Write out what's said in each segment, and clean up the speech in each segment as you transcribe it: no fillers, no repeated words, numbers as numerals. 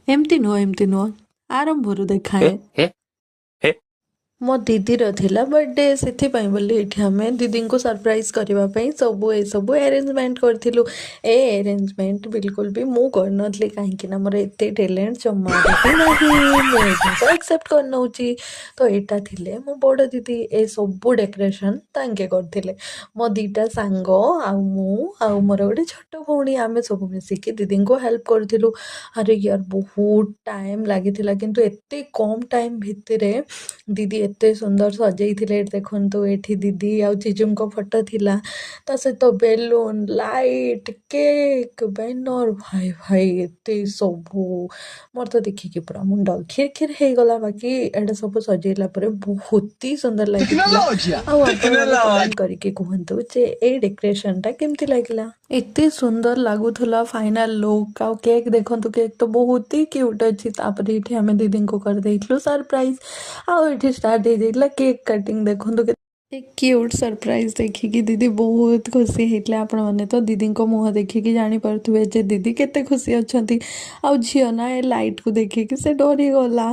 ଏମିତି ନୁହଁ ଆରମ୍ଭରୁ ଏ ଦେଖାଏ। ଏ ଏ ମୋ ଦିଦିର ଥିଲା ବର୍ଥଡେ ସେଥିପାଇଁ ବୋଲି ଏଠି ଆମେ ଦିଦିଙ୍କୁ ସରପ୍ରାଇଜ୍ କରିବା ପାଇଁ ସବୁ ଏସବୁ ଆରେଞ୍ଜମେଣ୍ଟ କରିଥିଲୁ। ଏ ଆରେଞ୍ଜମେଣ୍ଟ ବିଲକୁଲ ବି ମୁଁ କରିନଥିଲି କାହିଁକି ନା ମୋର ଏତେ ଟ୍ୟାଲେଣ୍ଟ ଜମାରୁ ବି ନାହିଁ। ମୁଁ ଏ ଜିନିଷ ଆକ୍ସେପ୍ଟ କରିନେଉଛି। ତ ଏଇଟା ଥିଲେ ମୋ ବଡ଼ ଦିଦି ଏ ସବୁ ଡେକୋରେସନ୍ ତାଙ୍କେ କରିଥିଲେ। ମୋ ଦୁଇଟା ସାଙ୍ଗ ଆଉ ମୁଁ ଆଉ ମୋର ଗୋଟେ ଛୋଟ ଭଉଣୀ ଆମେ ସବୁ ମିଶିକି ଦିଦିଙ୍କୁ ହେଲ୍ପ କରିଥିଲୁ। ଆରେ ୟାର ବହୁତ ଟାଇମ୍ ଲାଗିଥିଲା କିନ୍ତୁ ଏତେ କମ୍ ଟାଇମ୍ ଭିତରେ ଦିଦି ଏତେ ସୁନ୍ଦର ସଜେଇଥିଲେ। ଦେଖନ୍ତୁ ଏଠି ଦିଦି ଆଉ ଜିଜୁଙ୍କ ଫଟୋ ଥିଲା, ତା ସହିତ ବେଲୁନ୍, ଲାଇଟ୍, କେକ୍, ବ୍ୟାନର ଭାଇ ଭାଇ ଏତେ ସବୁ ମୋର ତ ଦେଖିକି ପୁରା ମୁଣ୍ଡ ଖିରଖିର ହେଇଗଲା। ବାକି ଏଇଟା ସବୁ ସଜେଇଲା ପରେ ବହୁତ ହି ସୁନ୍ଦର ଲାଗିଥିଲା। ଆଉ ଆପଣମାନେ କମେଣ୍ଟ କରିକି କୁହନ୍ତୁ ଯେ ଏଇ ଡେକୋରେସନଟା କେମିତି ଲାଗିଲା। ଏତେ ସୁନ୍ଦର ଲାଗୁଥିଲା ଫାଇନାଲ ଲୁକ୍। ଆଉ କେକ୍ ଦେଖନ୍ତୁ, କେକ୍ ତ ବହୁତ ହି କ୍ୟୁଟ୍ ଅଛି। ତାପରେ ଏଠି ଆମେ ଦିଦିଙ୍କୁ କରିଦେଇଥିଲୁ ସରପ୍ରାଇଜ୍। ଆଉ ଏଠି ଷ୍ଟାର୍ଟ ହେଇଯାଇଥିଲା କେକ୍ କଟିଂ। ଦେଖନ୍ତୁ କେତେ କ୍ୟୁଟ୍ ସରପ୍ରାଇଜ୍ ଦେଖିକି ଦିଦି ବହୁତ ଖୁସି ହେଇଥିଲେ। ଆପଣମାନେ ତ ଦିଦିଙ୍କ ମୁହଁ ଦେଖିକି ଜାଣିପାରୁଥିବେ ଯେ ଦିଦି କେତେ ଖୁସି ଅଛନ୍ତି। ଆଉ ଝିଅ ନା ଏ ଲାଇଟ୍କୁ ଦେଖିକି ସେ ଡରିଗଲା।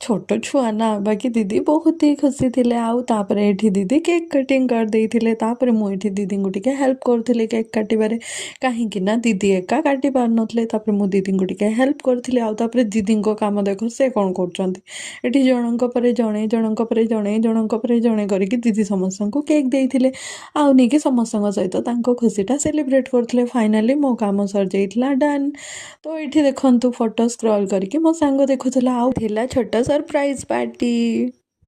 ଛୋଟ ଛୁଆ ନା, ବାକି ଦିଦି ବହୁତ ହି ଖୁସି ଥିଲେ। ଆଉ ତାପରେ ଏଠି ଦିଦି କେକ୍ କଟିଂ କରିଦେଇଥିଲେ। ତାପରେ ମୁଁ ଏଠି ଦିଦିଙ୍କୁ ଟିକେ ହେଲ୍ପ କରୁଥିଲି କେକ୍ କାଟିବାରେ, କାହିଁକି ନା ଦିଦି ଏକା କାଟି ପାରୁନଥିଲେ। ତାପରେ ମୁଁ ଦିଦିଙ୍କୁ ଟିକେ ହେଲ୍ପ କରିଥିଲି। ଆଉ ତାପରେ ଦିଦିଙ୍କ କାମ ଦେଖ ସେ କ'ଣ କରୁଛନ୍ତି, ଏଠି ଜଣଙ୍କ ପରେ ଜଣେ ଜଣଙ୍କ ପରେ ଜଣେ ଜଣଙ୍କ ପରେ ଜଣେ କରିକି ଦିଦି ସମସ୍ତଙ୍କୁ କେକ୍ ଦେଇଥିଲେ। ଆଉ ନେଇକି ସମସ୍ତଙ୍କ ସହିତ ତାଙ୍କ ଖୁସିଟା ସେଲିବ୍ରେଟ୍ କରୁଥିଲେ। ଫାଇନାଲି ମୋ କାମ ସରିଯାଇଥିଲା, ଡନ୍। ତ ଏଠି ଦେଖନ୍ତୁ ଫଟୋ ସ୍କ୍ରଲ୍ କରିକି ମୋ ସାଙ୍ଗ ଦେଖୁଥିଲା। ଆଉ ଥିଲା ଛୋଟ ସରପ୍ରାଇଜ୍ ପାର୍ଟି।